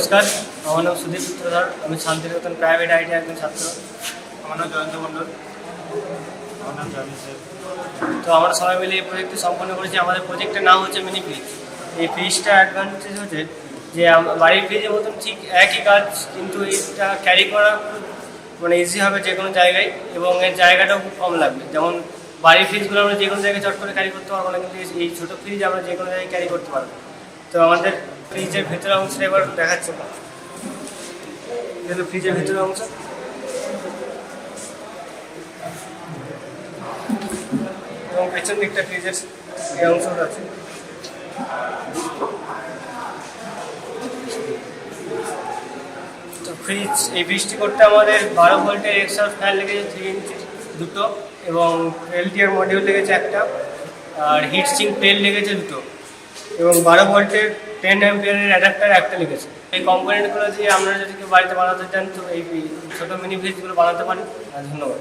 নমস্কার, আমার নাম সুদীপ সূত্রধর। আমি শান্তিনিকেতন প্রাইভেট আইটিআই একজন ছাত্র। আমার নাম জয়ন্ত মণ্ডল। আমার নাম জয়ন্ত শেখ। তো আমরা সবাই মিলে এই প্রজেক্টটি সম্পন্ন করেছি। আমাদের প্রজেক্টের নাম হচ্ছে মিনি ফ্রিজ। এই ফ্রিজটা অ্যাডভান্টেজ হচ্ছে যে বাড়ির ফ্রিজের মতন ঠিক একই কাজ, কিন্তু এটা ক্যারি করা মানে ইজি হবে যে কোনো জায়গায়, এবং এর জায়গাটাও খুব কম লাগবে। যেমন বাড়ির ফ্রিজগুলো আমরা যে কোনো জায়গায় চট করে ক্যারি করতে পারবো না, কিন্তু এই ছোটো ফ্রিজ আমরা যে কোনো জায়গায় ক্যারি করতে পারবো। তো আমাদের ফ্রিজের ভেতরের অংশটা এবার দেখাচ্ছে, ফ্রিজের ভেতরের অংশ। এবং পেছন দিকটা ফ্রিজের এই অংশটা আছে। তো এই ফ্রিজটি করতে আমাদের 12 ভোল্টের এক্সট্রা ফ্যান লেগেছে 3 ইঞ্চি দুটো, এবং এলটিআর মডিউল লেগেছে একটা, আর হিট সিঙ্ক প্লেট লেগেছে দুটো, এবং 12 ভোল্টের 10 অ্যাম্পিয়ারের অ্যাডাপ্টার একটা লেগেছে। এই কম্পোনেন্টগুলো দিয়ে আপনারা যদি কেউ বাড়িতে বানাতে চান তো এই ছোটো মিনি ফ্রিজগুলো বানাতে পারেন। ধন্যবাদ।